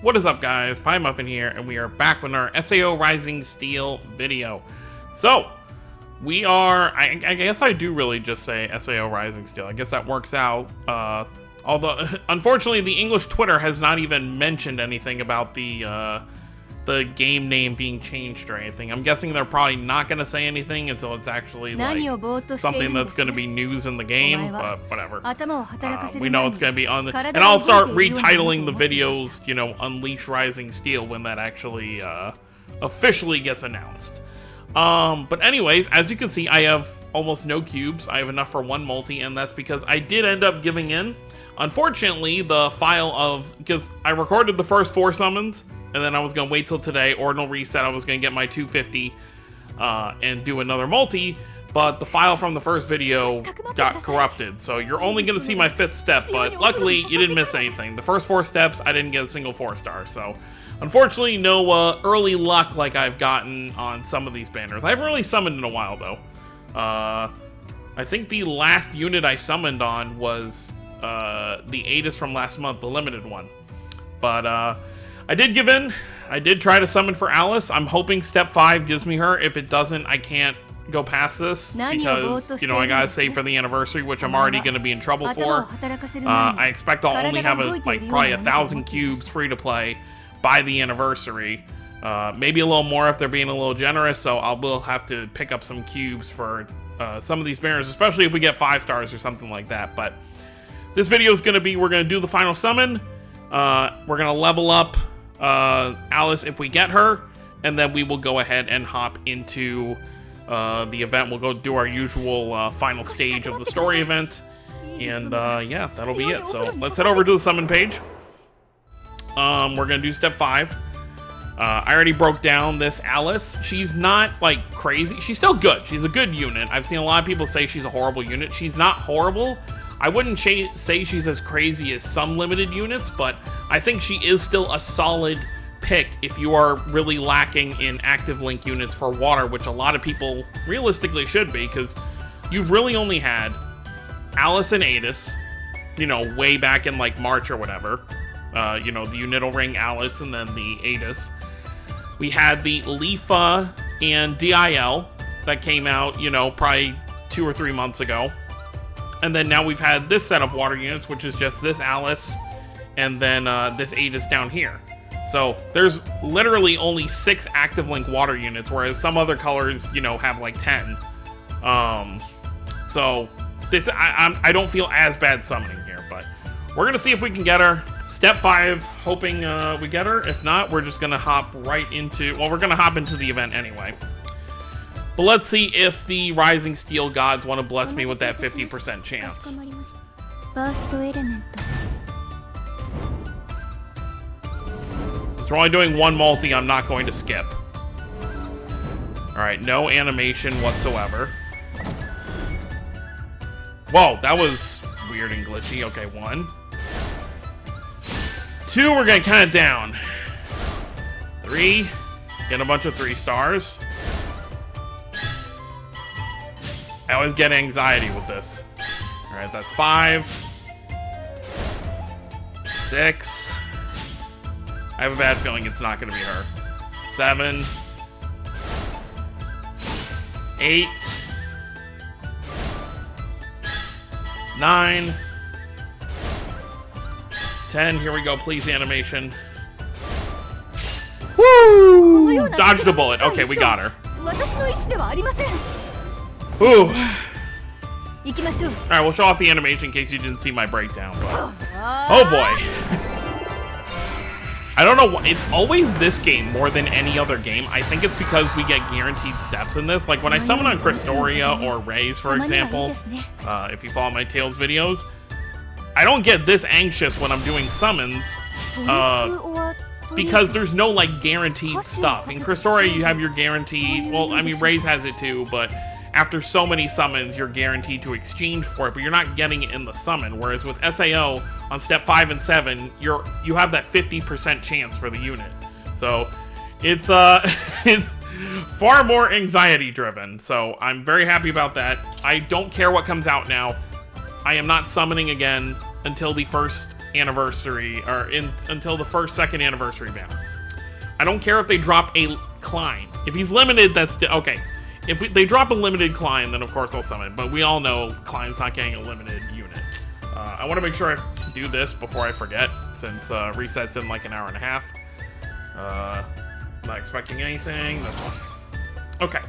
What is up, guys? Pie Muffin here, and we are back with our SAO Rising Steel video. So, we are, I guess I do really just say SAO Rising Steel. I guess that works out. Although, unfortunately, the English Twitter has not even mentioned anything about the game name being changed or anything. I'm guessing they're probably not going to say anything until it's actually like something that's going to be news in the game, but whatever. We know it's going to be on the... And I'll start retitling the videos, you know, Unleash Rising Steel when that actually officially gets announced. But anyways, as you can see, I have almost no cubes. I have enough for one multi, and that's because I did end up giving in. Unfortunately, the file of... Because I recorded the first 4 summons, and then I was going to wait till today, Ordinal Reset, I was going to get my 250 and do another multi, but the file from the first video got corrupted, so you're only going to see my 5th step, but luckily you didn't miss anything. The first 4 steps, I didn't get a single 4-star, so unfortunately no early luck like I've gotten on some of these banners. I haven't really summoned in a while, though. I think the last unit I summoned on was the Aegis from last month, the limited one. But I did give in. I did try to summon for Alice. I'm hoping step 5 gives me her. If it doesn't, I can't go past this because, you know, I gotta save for the anniversary, which I'm already gonna be in trouble for. I expect I'll only have probably 1,000 cubes free to play by the anniversary. Maybe a little more if they're being a little generous, so I will have to pick up some cubes for some of these banners, especially if we get 5 stars or something like that. But this video is gonna be, we're gonna do the final summon. We're gonna level up Alice if we get her, and then we will go ahead and hop into the event. We'll go do our usual final stage of the story event, and yeah, that'll be it. So let's head over to the summon page. We're gonna do step 5. I already broke down this Alice. She's not like crazy. She's still good. She's a good unit. I've seen a lot of people say she's a horrible unit. She's not horrible. I wouldn't say she's as crazy as some limited units, but I think she is still a solid pick if you are really lacking in active link units for water, which a lot of people realistically should be, because you've really only had Alice and Aegis, you know, way back in like March or whatever. You know, the Unital Ring Alice and then the Aegis. We had the Lifa and DIL that came out, you know, probably 2 or 3 months ago. And then now we've had this set of water units, which is just this Alice, and then this Aegis down here. So there's literally only 6 active link water units, whereas some other colors, you know, have like 10. So this, I don't feel as bad summoning here, but we're gonna see if we can get her. Step 5, hoping we get her. If not, we're just gonna hop right into, well, we're gonna hop into the event anyway. But let's see if the Rising Steel gods want to bless me with that 50% chance. Since we're only doing 1 multi, I'm not going to skip. Alright, no animation whatsoever. Whoa, that was weird and glitchy. Okay, 1. 2, we're going to count it down. 3, get a bunch of 3 stars. I always get anxiety with this. Alright, that's 5. 6. I have a bad feeling it's not going to be her. 7. 8. 9. 10. Here we go, please, animation. Woo! Dodged a bullet. Okay, we got her. Ooh. Alright, we'll show off the animation in case you didn't see my breakdown, but... Oh boy. I don't know why. It's always this game more than any other game. I think it's because we get guaranteed steps in this. Like when I summon on Christoria or Rays, for example, if you follow my Tales videos, I don't get this anxious when I'm doing summons, because there's no like guaranteed stuff. In Christoria, you have your guaranteed, well, I mean, Rays has it too, but after so many summons, you're guaranteed to exchange for it, but you're not getting it in the summon. Whereas with SAO, on step 5 and 7, you have that 50% chance for the unit. So it's it's far more anxiety driven. So I'm very happy about that. I don't care what comes out now. I am not summoning again until the first anniversary, or until the second anniversary banner. I don't care if they drop a Klein. If he's limited, that's okay. If they drop a limited Klein, then of course I'll summon. But we all know Klein's not getting a limited unit. I want to make sure I do this before I forget, since resets in like an hour and a half. Not expecting anything. That's fine. Okay.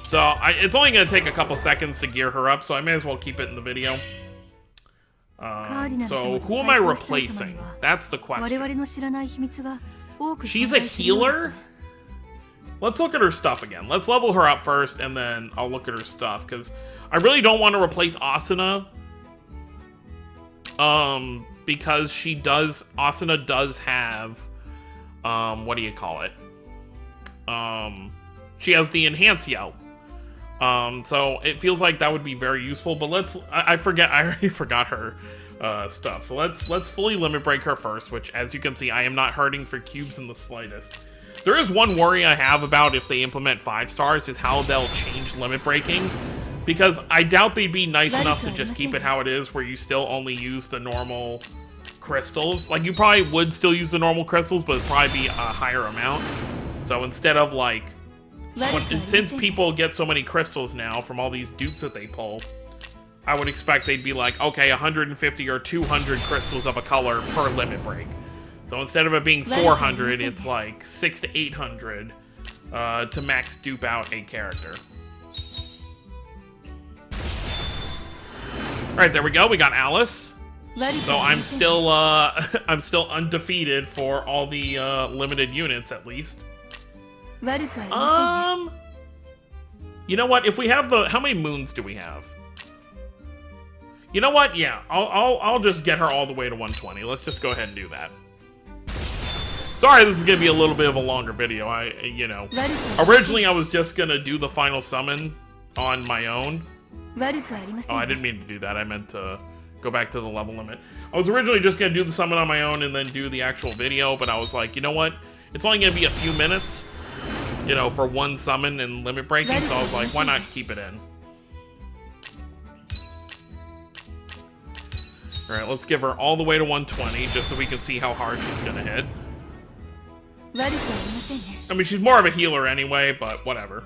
So it's only going to take a couple seconds to gear her up, so I may as well keep it in the video. So who am I replacing? That's the question. She's a healer? Let's look at her stuff again. Let's level her up first, and then I'll look at her stuff, because I really don't want to replace Asuna. Because Asuna does have, what do you call it? She has the Enhance Yell. So it feels like that would be very useful, but I already forgot her stuff. So let's fully limit break her first, which, as you can see, I am not hurting for cubes in the slightest. There is one worry I have about if they implement 5 stars is how they'll change limit breaking, because I doubt they'd be nice enough to just keep it how it is, where you still only use the normal crystals. Like, you probably would still use the normal crystals, but it'd probably be a higher amount. So instead of like, since people get so many crystals now from all these dupes that they pull, I would expect they'd be like, okay, 150 or 200 crystals of a color per limit break. So instead of it being 400, it's like 600 to 800 to max dupe out a character. All right, there we go. We got Alice. So I'm still undefeated for all the limited units, at least. You know what? If we have how many moons do we have? You know what? Yeah, I'll just get her all the way to 120. Let's just go ahead and do that. Sorry, this is gonna be a little bit of a longer video. Originally I was just gonna do the final summon on my own. Oh, I didn't mean to do that. I meant to go back to the level limit. I was originally just gonna do the summon on my own and then do the actual video, but I was like, you know what? It's only gonna be a few minutes, for one summon and limit breaking, so I was like, why not keep it in? Alright, let's give her all the way to 120, just so we can see how hard she's gonna hit. I mean, she's more of a healer anyway, but whatever.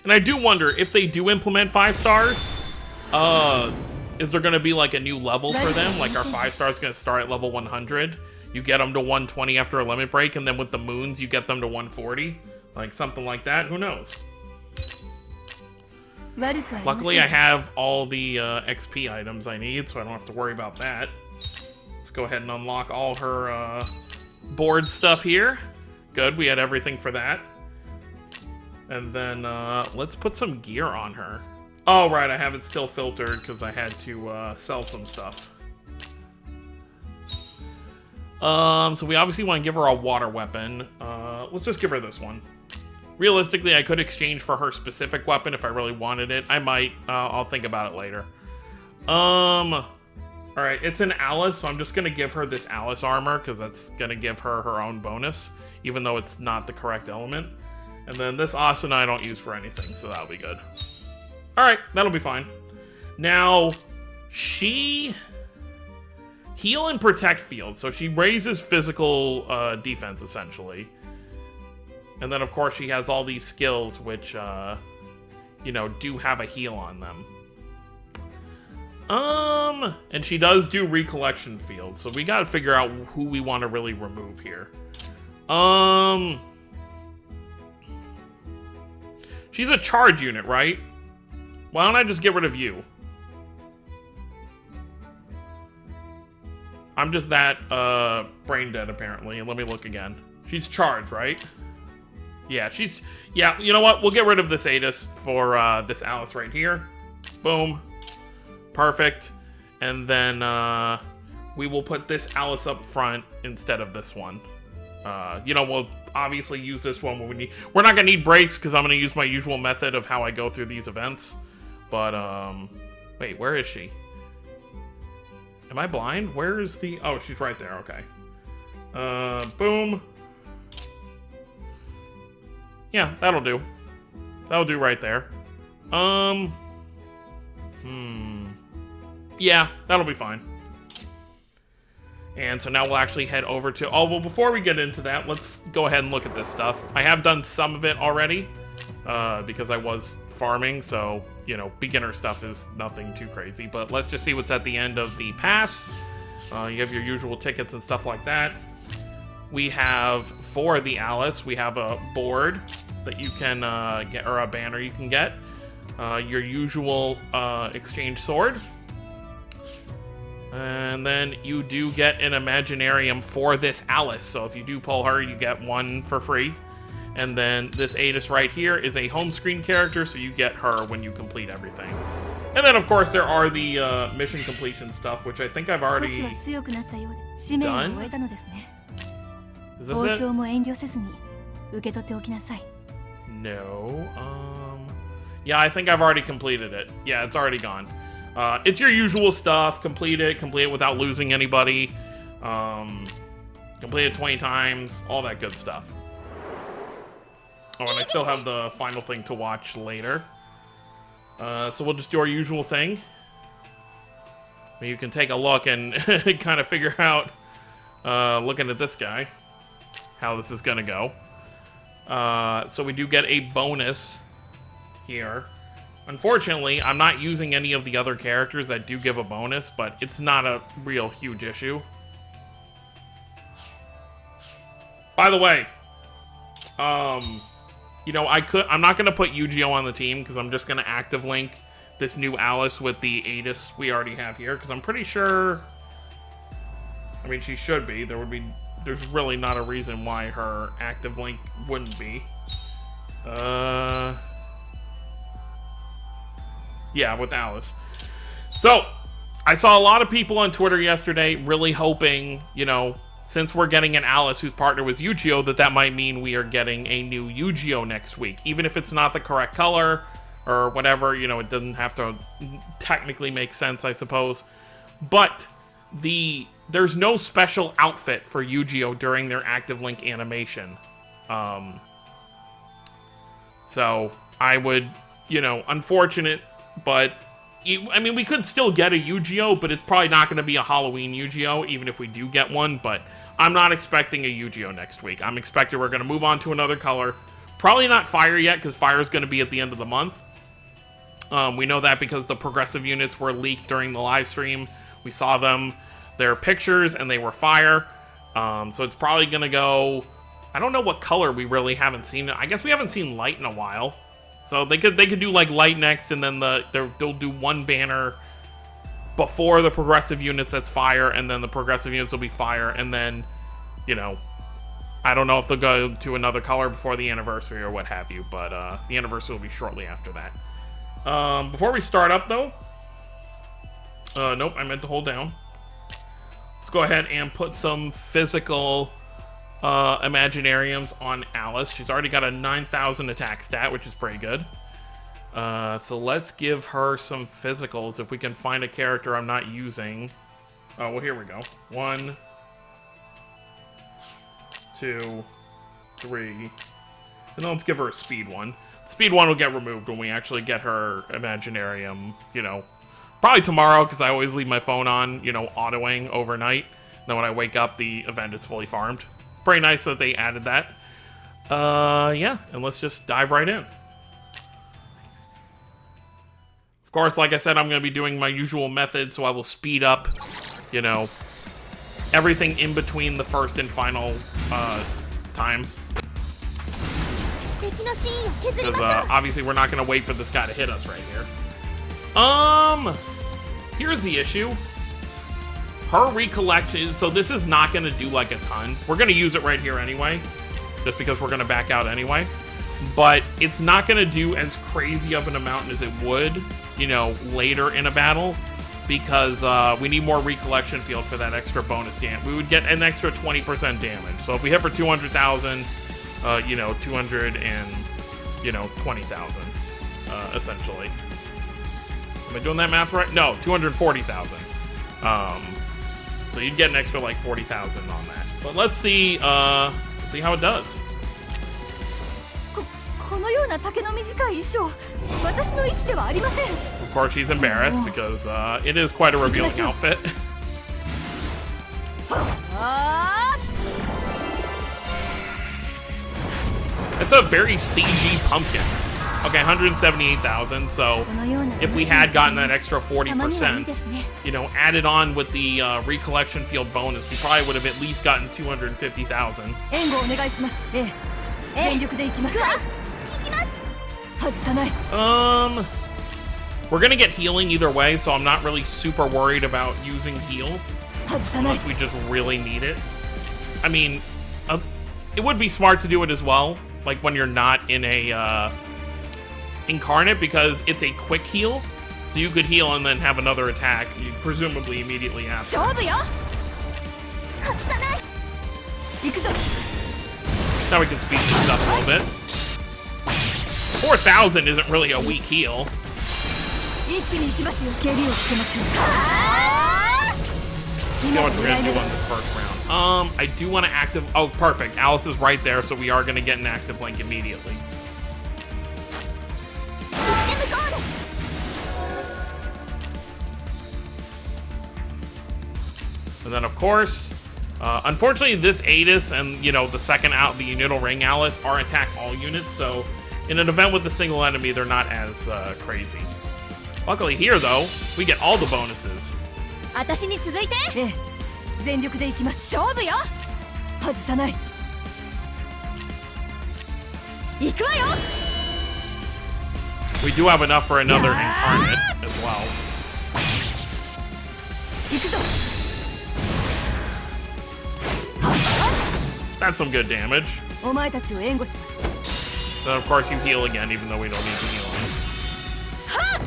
And I do wonder, if they do implement 5 stars, is there gonna be like a new level for them? Like, our 5 stars gonna start at level 100? You get them to 120 after a limit break, and then with the moons, you get them to 140? Like, something like that? Who knows? Luckily, I have all the XP items I need, so I don't have to worry about that. Let's go ahead and unlock all her board stuff here. Good, we had everything for that. And then let's put some gear on her. Oh, right, I have it still filtered because I had to sell some stuff. So we obviously want to give her a water weapon. Let's just give her this one. Realistically, I could exchange for her specific weapon if I really wanted it. I might. I'll think about it later. Alright, it's an Alice, so I'm just going to give her this Alice armor, because that's going to give her her own bonus, even though it's not the correct element. And then this Asuna I don't use for anything, so that'll be good. Alright, that'll be fine. Now, she... Heal and protect field, so she raises physical defense, essentially. And then, of course, she has all these skills, which, do have a heal on them. And she does do recollection field, so we gotta figure out who we want to really remove here. She's a charge unit, right? Why don't I just get rid of you? I'm just that, brain dead, apparently. And let me look again. She's charged, right? Yeah, yeah, you know what? We'll get rid of this Adis for, this Alice right here. Boom. Perfect. And then, we will put this Alice up front instead of this one. We'll obviously use this one when we need... We're not gonna need breaks, because I'm gonna use my usual method of how I go through these events. But, wait, where is she? Am I blind? Where is the... Oh, she's right there, okay. Boom. Yeah, that'll do. That'll do right there. Yeah, that'll be fine. And so now we'll actually head over to... Oh, well, before we get into that, let's go ahead and look at this stuff. I have done some of it already, because I was farming, so, you know, beginner stuff is nothing too crazy. But let's just see what's at the end of the pass. You have your usual tickets and stuff like that. We have, for the Alice, we have a board that you can get, or a banner you can get. Your usual exchange sword. And then you do get an Imaginarium for this Alice. So if you do pull her, you get one for free. And then this Adis right here is a home screen character, so you get her when you complete everything. And then, of course, there are the mission completion stuff, which I think I've already done. Is this it? No. Yeah, I think I've already completed it. Yeah, it's already gone. It's your usual stuff. Complete it without losing anybody. Complete it 20 times. All that good stuff. Oh, and I still have the final thing to watch later. So we'll just do our usual thing. You can take a look and kind of figure out, looking at this guy, how this is gonna go. So we do get a bonus here. Unfortunately, I'm not using any of the other characters that do give a bonus, but it's not a real huge issue. By the way, you know, I'm not gonna put Yu-Gi-Oh on the team because I'm just gonna active link this new Alice with the Adis we already have here, because I'm pretty sure, I mean, she should be. There's really not a reason why her active link wouldn't be. Yeah, with Alice. So, I saw a lot of people on Twitter yesterday really hoping, you know, since we're getting an Alice who's partnered with Yu-Gi-Oh, that might mean we are getting a new Yu-Gi-Oh next week. Even if it's not the correct color or whatever, you know, it doesn't have to technically make sense, I suppose. But there's no special outfit for Yu-Gi-Oh during their active link animation. So, I would, you know, unfortunate, but I mean, we could still get a Yu-Gi-Oh, but it's probably not going to be a Halloween Yu-Gi-Oh, even if we do get one. But I'm not expecting a Yu-Gi-Oh next week. I'm expecting we're going to move on to another color. Probably not Fire yet, because Fire is going to be at the end of the month. We know that because the progressive units were leaked during the live stream. We saw them, their pictures, and they were Fire. So it's probably going to go... I don't know what color we really haven't seen. I guess we haven't seen Light in a while. So they could do like Light next, and then they'll do one banner before the progressive units that's Fire, and then the progressive units will be Fire, and then, you know, I don't know if they'll go to another color before the anniversary or what have you, but the anniversary will be shortly after that. Before we start up though, nope, I meant to hold down. Let's go ahead and put some physical Imaginariums on Alice. She's already got a 9,000 attack stat, which is pretty good. So let's give her some physicals if we can find a character I'm not using. Oh, well, here we go. 1, 2, 3. And then let's give her a speed one. Speed one will get removed when we actually get her Imaginarium, you know, probably tomorrow, because I always leave my phone on, you know, autoing overnight. Then when I wake up, the event is fully farmed. Pretty nice that they added that. Yeah, and let's just dive right in. Of course, like I said, I'm going to be doing my usual method, so I will speed up, you know, everything in between the first and final time. Because obviously we're not going to wait for this guy to hit us right here. Here's the issue. Her recollection, so this is not going to do like a ton. We're going to use it right here anyway, just because we're going to back out anyway. But it's not going to do as crazy of an amount as it would, you know, later in a battle, because we need more recollection field for that extra bonus damage. We would get an extra 20% damage. So if we hit for 200,000, you know, 200 and, you know, 20,000, essentially. Am I doing that math right? No, 240,000. So you'd get an extra like 40,000 on that. But let's see how it does. Of course, she's embarrassed because it is quite a revealing outfit. It's a very CG pumpkin. Okay, 178,000. So if we had gotten that extra 40%, you know, added on with the recollection field bonus, we probably would have at least gotten 250,000. We're gonna get healing either way, so I'm not really super worried about using heal unless we just really need it. I mean, it would be smart to do it as well, like when you're not in a incarnate, because it's a quick heal, so you could heal and then have another attack, presumably immediately after. Now we can speed this up a little bit. 4,000 isn't really a weak heal. See how much we're gonna do on this first round. I do want to active. Oh, perfect. Alice is right there, so we are gonna get an active link immediately. And then, of course, unfortunately, this Adis and, you know, the second out, the Unidal Ring Alice, are attack all units, so in an event with a single enemy, they're not as crazy. Luckily here, though, we get all the bonuses. We do have enough for another incarnate as well. That's some good damage. Then of course you heal again, even though we don't need to heal him.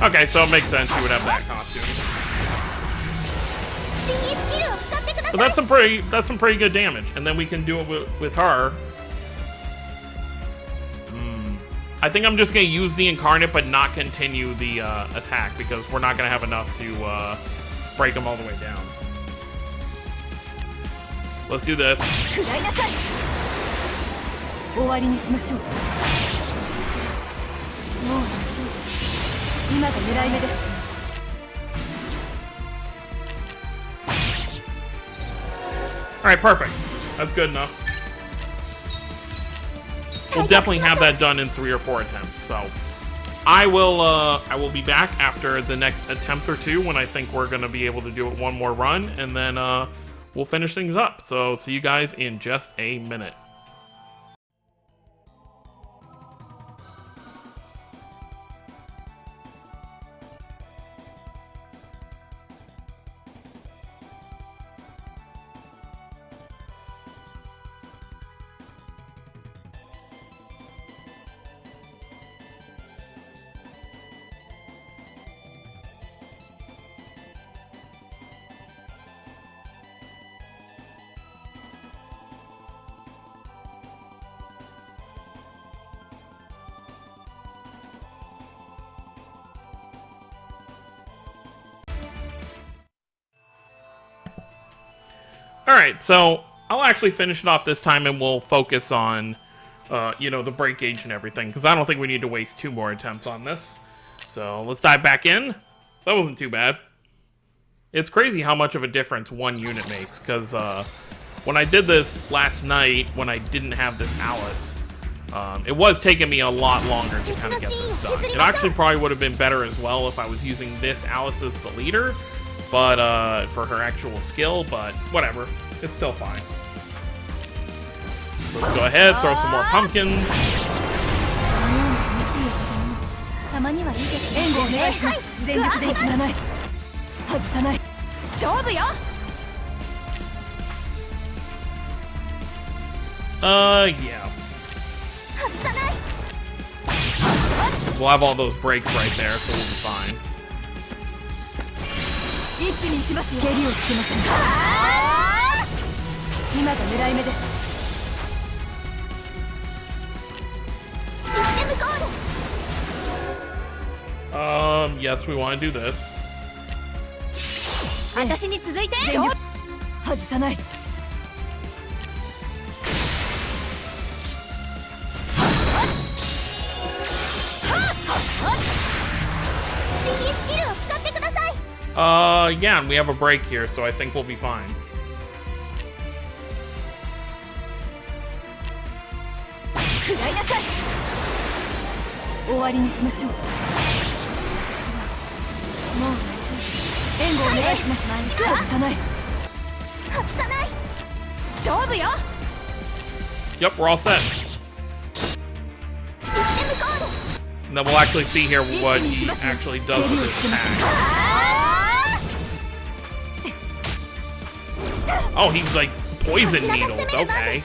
Okay, so it makes sense you would have that costume. But that's some pretty good damage, and then we can do it with her. I think I'm just gonna use the incarnate, but not continue the attack because we're not gonna have enough to break them all the way down. Let's do this. Alright, perfect. That's good enough. We'll definitely have that done in 3 or 4 attempts, so I will be back after the next attempt or two when I think we're gonna be able to do it one more run, and then we'll finish things up. So see you guys in just a minute. Alright, so I'll actually finish it off this time and we'll focus on, you know, the break gauge and everything, because I don't think we need to waste 2 more attempts on this. So let's dive back in. That wasn't too bad. It's crazy how much of a difference 1 unit makes, because when I did this last night, when I didn't have this Alice, it was taking me a lot longer to kind of get this done. It actually probably would have been better as well if I was using this Alice as the leader, but for her actual skill, but whatever, it's still fine. Let's go ahead, throw some more pumpkins. Yeah. We'll have all those breaks right there, so we'll be fine. Yes, we want to do this. Yeah, and we have a break here, so I think we'll be fine. Yep, we're all set. And then we'll actually see here what he actually does with his attack. Oh, he's like poison needles. Okay.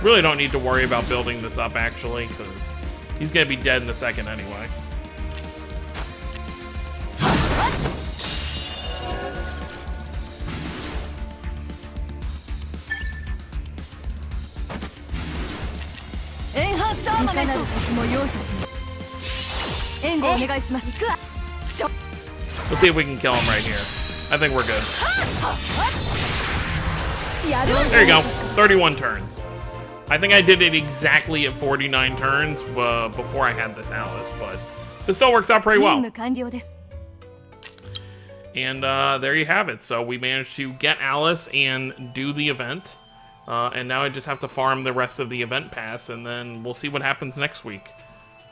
Really don't need to worry about building this up, actually, because he's gonna be dead in a second anyway. Let's see if we can kill him right here. I think we're good. There you go. 31 turns. I think I did it exactly at 49 turns before I had this Alice, but this still works out pretty well. And there you have it. So we managed to get Alice and do the event. And now I just have to farm the rest of the event pass, and then we'll see what happens next week.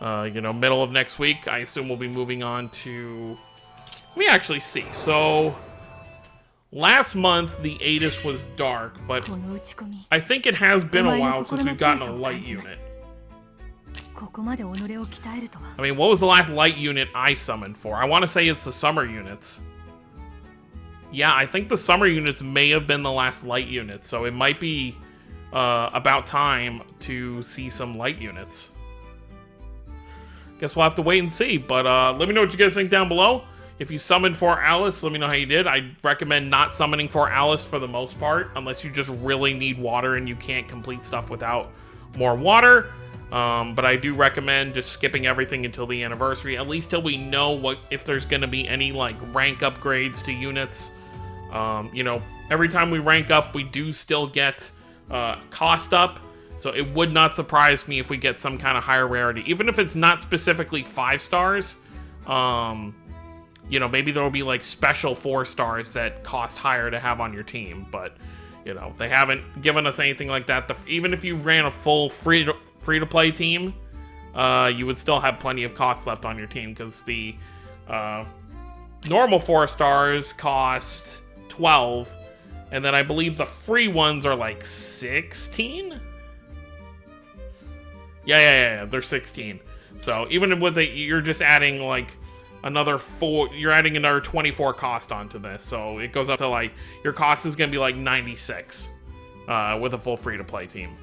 You know, middle of next week, I assume we'll be moving on to... Let me actually see. So... Last month, the Atis was dark, but I think it has been a while since we've gotten a light unit. I mean, what was the last light unit I summoned for? I want to say it's the summer units. Yeah, I think the summer units may have been the last light units, so it might be about time to see some light units. Guess we'll have to wait and see, but let me know what you guys think down below. If you summoned for Alice, let me know how you did. I recommend not summoning for Alice for the most part, unless you just really need water and you can't complete stuff without more water. But I do recommend just skipping everything until the anniversary, at least till we know what if there's going to be any like rank upgrades to units. You know, every time we rank up, we do still get cost up. So it would not surprise me if we get some kind of higher rarity, even if it's not specifically 5 stars. You know, maybe there will be like special 4 stars that cost higher to have on your team, but you know, they haven't given us anything like that. Even if you ran a full free to play team, you would still have plenty of cost left on your team, because the normal 4 stars cost 12, and then I believe the free ones are like 16. Yeah, they're 16. So even with it, you're just adding like another 4, you're adding another 24 cost onto this, so it goes up to like, your cost is gonna be like 96 with a full free-to-play team,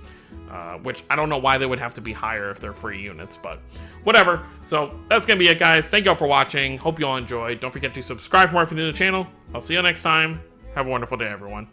which I don't know why they would have to be higher if they're free units, but whatever. So that's gonna be it, guys. Thank you all for watching. Hope you all enjoyed. Don't forget to subscribe for more if you're new to the channel. I'll see you next time. Have a wonderful day, everyone.